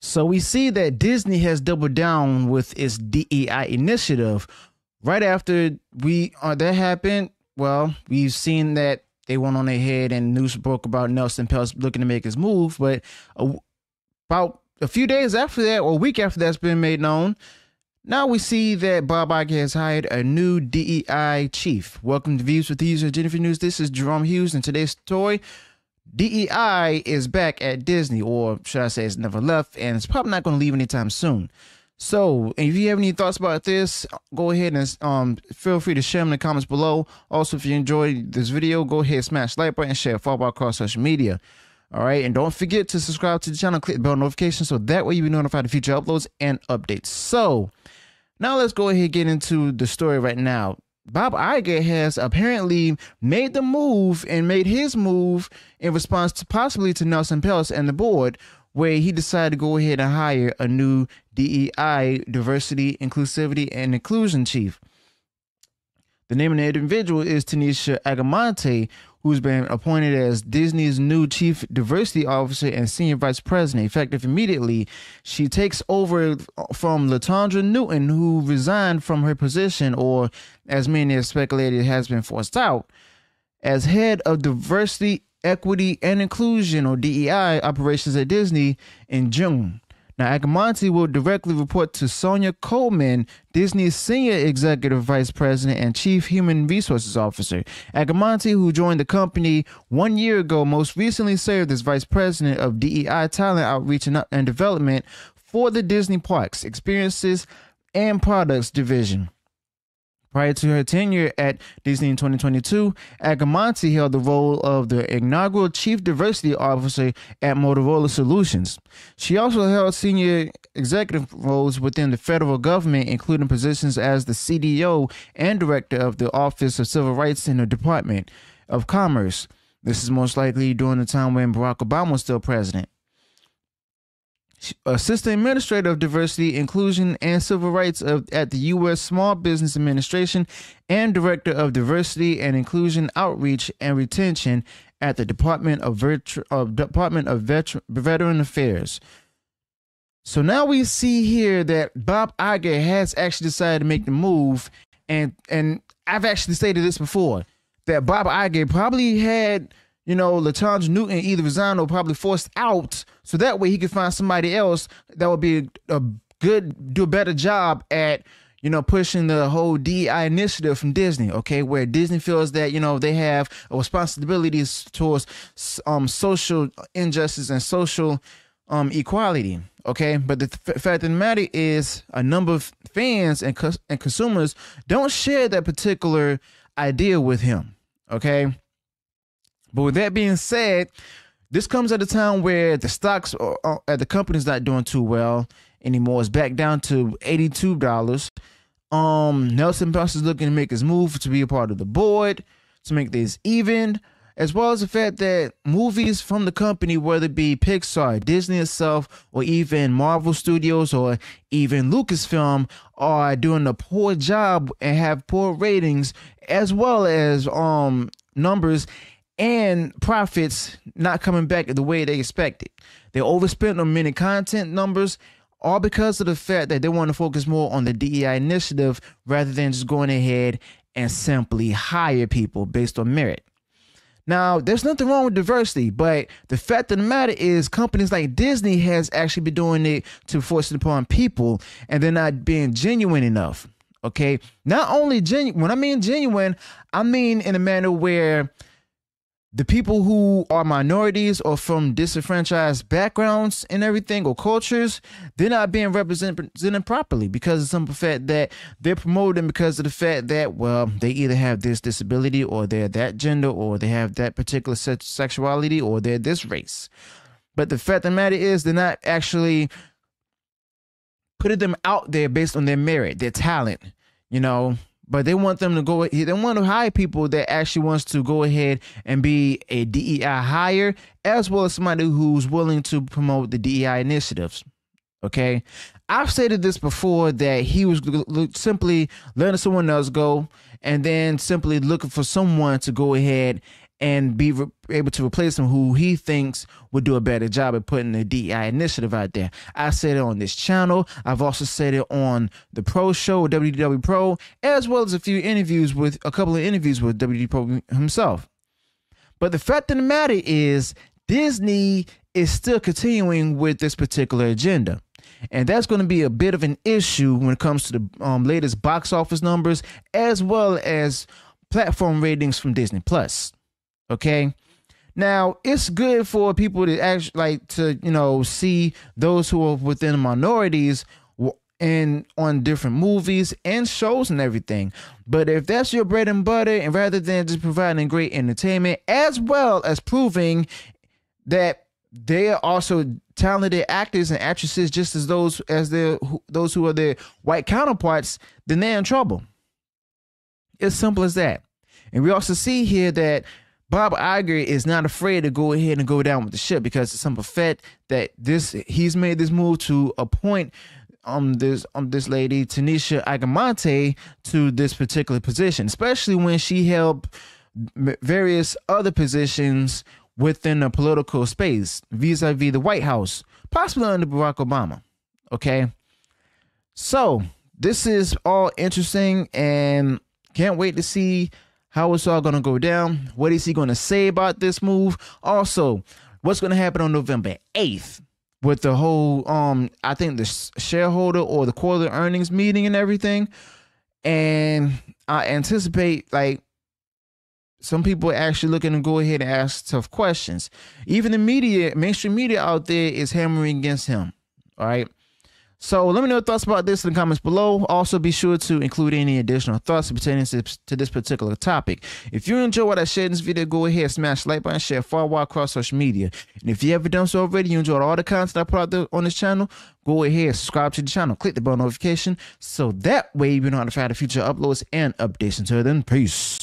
So we see that Disney has doubled down with its DEI initiative. Right after that happened, well, we've seen that they went on ahead and news broke about Nelson Peltz looking to make his move. But about a few days after that, or a week after that's been made known, now we see that Bob Iger has hired a new DEI chief. Welcome to Views with Hughes and Jennifer News. This is Jerome Hughes, and today's story: DEI is back at Disney, or should I say it's never left, and it's probably not going to leave anytime soon. So if you have any thoughts about this, go ahead and feel free to share them in the comments below. Also, if you enjoyed this video, go ahead, smash the like button, share, follow across social media. All right, and don't forget to subscribe to the channel, click the bell notification, so that way you'll be notified of future uploads and updates. So now let's go ahead and get into the story right now. Bob Iger has apparently made the move and made his move in response to possibly to Nelson Peltz and the board, where he decided to go ahead and hire a new DEI, diversity, inclusivity, and inclusion chief. The name of the individual is Tanisha Agamonte, who's been appointed as Disney's new chief diversity officer and senior vice president. Effective immediately, she takes over from LaTondra Newton, who resigned from her position, or as many have speculated, has been forced out, as head of diversity, equity, and inclusion, or DEI, operations at Disney in June. Now, Agamonte will directly report to Sonia Coleman, Disney's senior executive vice president and chief human resources officer. Agamonte, who joined the company 1 year ago, most recently served as vice president of DEI talent outreach and development for the Disney Parks, Experiences, and Products division. Prior to her tenure at Disney in 2022, Agamonte held the role of the inaugural Chief Diversity Officer at Motorola Solutions. She also held senior executive roles within the federal government, including positions as the CDO and Director of the Office of Civil Rights in the Department of Commerce. This is most likely during the time when Barack Obama was still president. Assistant Administrator of Diversity, Inclusion, and Civil Rights at the U.S. Small Business Administration, and Director of Diversity and Inclusion Outreach and Retention at the Department of Veteran Affairs. So now we see here that Bob Iger has actually decided to make the move, and I've actually stated this before, that Bob Iger probably had, LaTondra Newton either resigned or probably forced out, so that way he could find somebody else that would be do a better job at, pushing the whole DEI initiative from Disney, okay, where Disney feels that, they have a responsibility towards social injustice and social equality, okay? But the fact of the matter is a number of fans and consumers don't share that particular idea with him, okay? But with that being said, this comes at a time where the stocks at the company's not doing too well anymore. It's back down to $82. Nelson Peltz is looking to make his move to be a part of the board to make this even, as well as the fact that movies from the company, whether it be Pixar, Disney itself, or even Marvel Studios, or even Lucasfilm, are doing a poor job and have poor ratings, as well as numbers and profits not coming back the way they expected. They overspent on many content numbers, all because of the fact that they want to focus more on the DEI initiative rather than just going ahead and simply hire people based on merit. Now, there's nothing wrong with diversity, but the fact of the matter is companies like Disney has actually been doing it to force it upon people, and they're not being genuine enough, okay? Not only genuine, when I mean genuine, I mean in a manner where the people who are minorities or from disenfranchised backgrounds and everything, or cultures, they're not being represented properly because of some fact that they're promoting because of the fact that, well, they either have this disability, or they're that gender, or they have that particular sexuality, or they're this race. But the fact of the matter is they're not actually putting them out there based on their merit, their talent, But they want them to they want to hire people that actually wants to go ahead and be a DEI hire, as well as somebody who's willing to promote the DEI initiatives. Okay. I've stated this before, that he was simply letting someone else go and then simply looking for someone to go ahead and be able to replace him, who he thinks would do a better job at putting the DEI initiative out there. I said it on this channel. I've also said it on the Pro Show, WDW Pro, as well as a couple of interviews with WD Pro himself. But the fact of the matter is, Disney is still continuing with this particular agenda. And that's going to be a bit of an issue when it comes to the latest box office numbers, as well as platform ratings from Disney Plus. Okay. Now, it's good for people to actually see those who are within the minorities and on different movies and shows and everything. But if that's your bread and butter, and rather than just providing great entertainment, as well as proving that they are also talented actors and actresses, just as those who are their white counterparts, then they're in trouble. It's simple as that. And we also see here that Bob Iger is not afraid to go ahead and go down with the ship, because it's some effect that he's made this move to appoint this lady Tanisha Agamonte to this particular position, especially when she held various other positions within the political space vis-a-vis the White House, possibly under Barack Obama. Okay, so this is all interesting, and can't wait to see how it's all going to go down. What is he going to say about this move? Also, what's going to happen on November 8th with the whole, I think the shareholder or the quarterly earnings meeting and everything. And I anticipate some people are actually looking to go ahead and ask tough questions. Even the media, mainstream media out there, is hammering against him. All right. So let me know your thoughts about this in the comments below. Also, be sure to include any additional thoughts pertaining to this particular topic. If you enjoy what I shared in this video, go ahead, smash the like button, share far wide across social media. And if you haven't done so already, you enjoyed all the content I put out there on this channel, go ahead, subscribe to the channel, click the bell notification, so that way you'll be notified of future uploads and updates. Until then, peace.